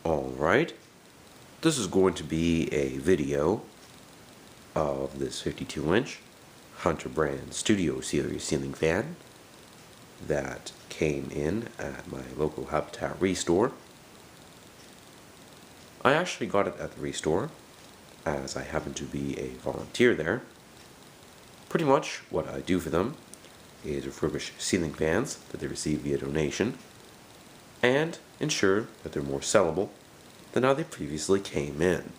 Alright, this is going to be a video of this 52-inch Hunter brand Studio Series ceiling fan that came in at my local Habitat Restore. I actually got it at the Restore as I happen to be a volunteer there. Pretty much what I do for them is refurbish ceiling fans that they receive via donation and ensure that they're more sellable than how they previously came in.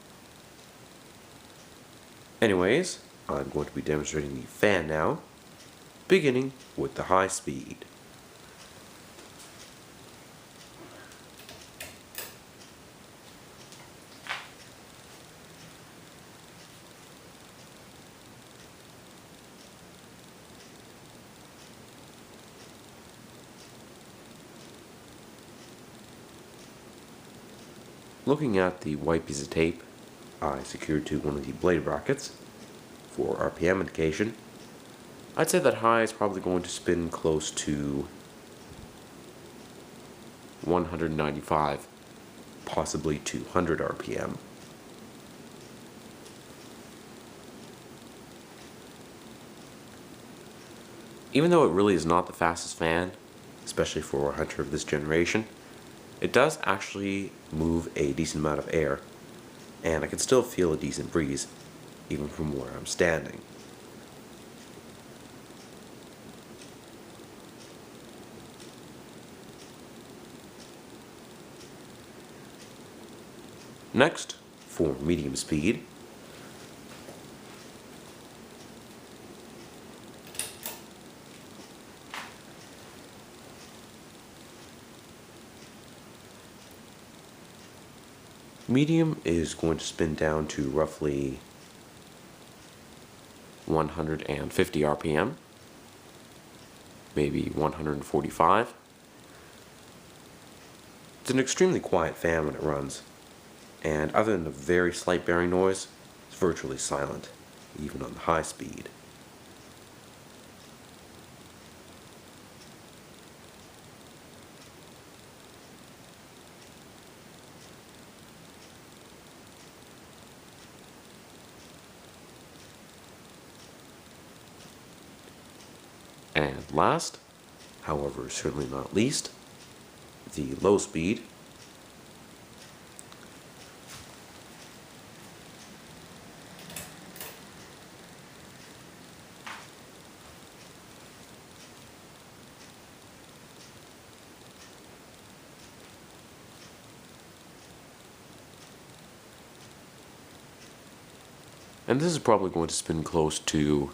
Anyways, I'm going to be demonstrating the fan now, beginning with the high speed. Looking at the white piece of tape I secured to one of the blade brackets for RPM indication, I'd say that high is probably going to spin close to 195, possibly 200 RPM. Even though it really is not the fastest fan, especially for a Hunter of this generation, it does actually move a decent amount of air, and I can still feel a decent breeze, even from where I'm standing. Next, for medium speed, medium is going to spin down to roughly 150 RPM, maybe 145. It's an extremely quiet fan when it runs, and other than a very slight bearing noise, it's virtually silent, even on the high speed. And last, however certainly not least, the low speed. And this is probably going to spin close to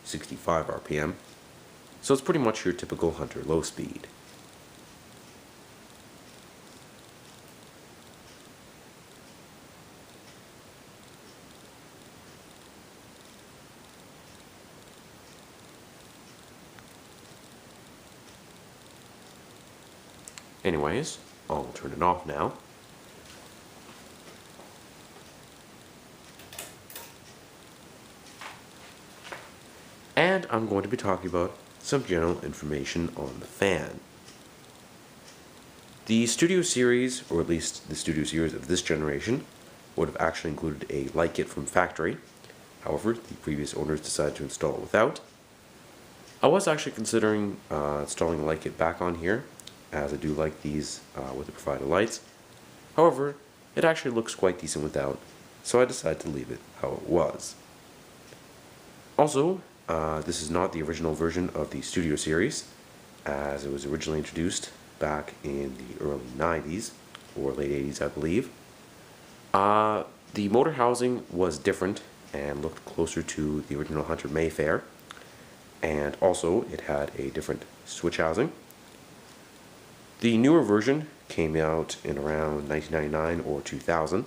65 RPM, so it's pretty much your typical Hunter low speed. Anyways, I'll turn it off now. And I'm going to be talking about some general information on the fan. The Studio Series, or at least the Studio Series of this generation, would have actually included a light kit from factory. However, the previous owners decided to install it without. I was actually considering installing a light kit back on here, as I do like these with the provided lights. However, it actually looks quite decent without, so I decided to leave it how it was. Also, this is not the original version of the Studio Series, as it was originally introduced back in the early 90s, or late 80s I believe. The motor housing was different and looked closer to the original Hunter Mayfair, and also it had a different switch housing. The newer version came out in around 1999 or 2000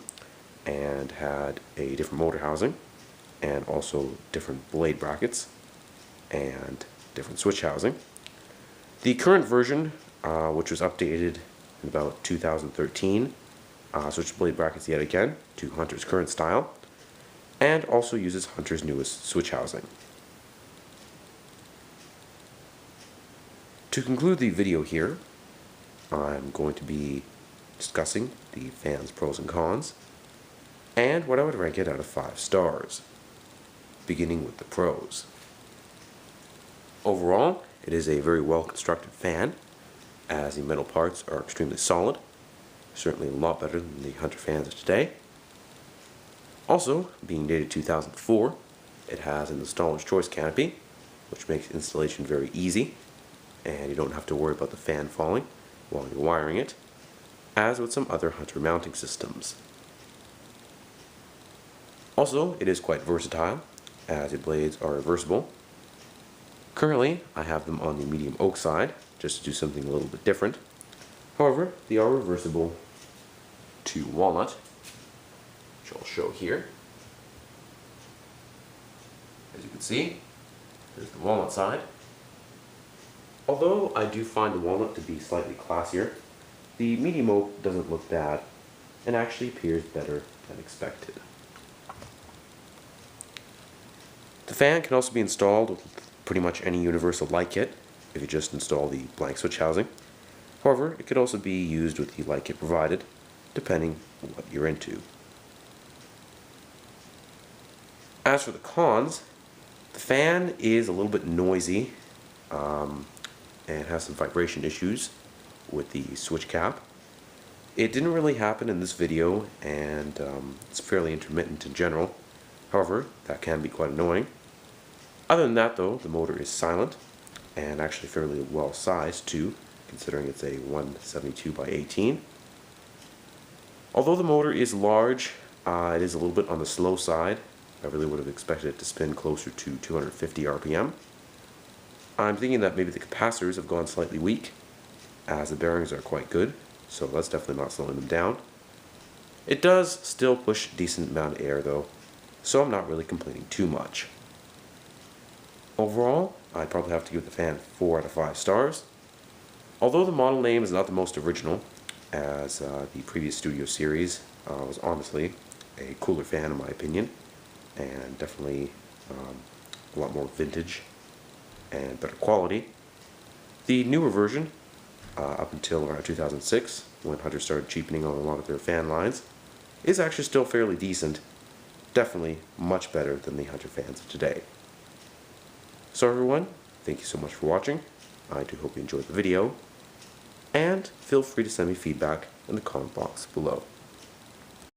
and had a different motor housing, and also different blade brackets and different switch housing. The current version, which was updated in about 2013, switched blade brackets yet again to Hunter's current style, and also uses Hunter's newest switch housing. To conclude the video here, I'm going to be discussing the fan's pros and cons, and what I would rank it out of 5 stars, beginning with the pros. Overall, it is a very well constructed fan, as the metal parts are extremely solid, certainly a lot better than the Hunter fans of today. Also, being dated 2004, it has an installer's choice canopy, which makes installation very easy, and you don't have to worry about the fan falling while you're wiring it, as with some other Hunter mounting systems. Also, it is quite versatile, as the blades are reversible. Currently, I have them on the medium oak side, just to do something a little bit different. However, they are reversible to walnut, which I'll show here. As you can see, there's the walnut side. Although I do find the walnut to be slightly classier, the medium oak doesn't look bad and actually appears better than expected. The fan can also be installed with pretty much any universal light kit if you just install the blank switch housing. However, it could also be used with the light kit provided, depending on what you're into. As for the cons, the fan is a little bit noisy and has some vibration issues with the switch cap. It didn't really happen in this video, and it's fairly intermittent in general. However, that can be quite annoying. Other than that though, the motor is silent and actually fairly well sized too, considering it's a 172 by 18. Although the motor is large, it is a little bit on the slow side. I really would have expected it to spin closer to 250 RPM. I'm thinking that maybe the capacitors have gone slightly weak, as the bearings are quite good, so that's definitely not slowing them down. It does still push a decent amount of air though, so I'm not really complaining too much. Overall, I'd probably have to give the fan 4 out of 5 stars. Although the model name is not the most original, as the previous Studio series was honestly a cooler fan in my opinion, and definitely a lot more vintage and better quality. The newer version, up until around 2006, when Hunter started cheapening on a lot of their fan lines, is actually still fairly decent. Definitely much better than the Hunter fans of today. So everyone, thank you so much for watching. I do hope you enjoyed the video, and feel free to send me feedback in the comment box below.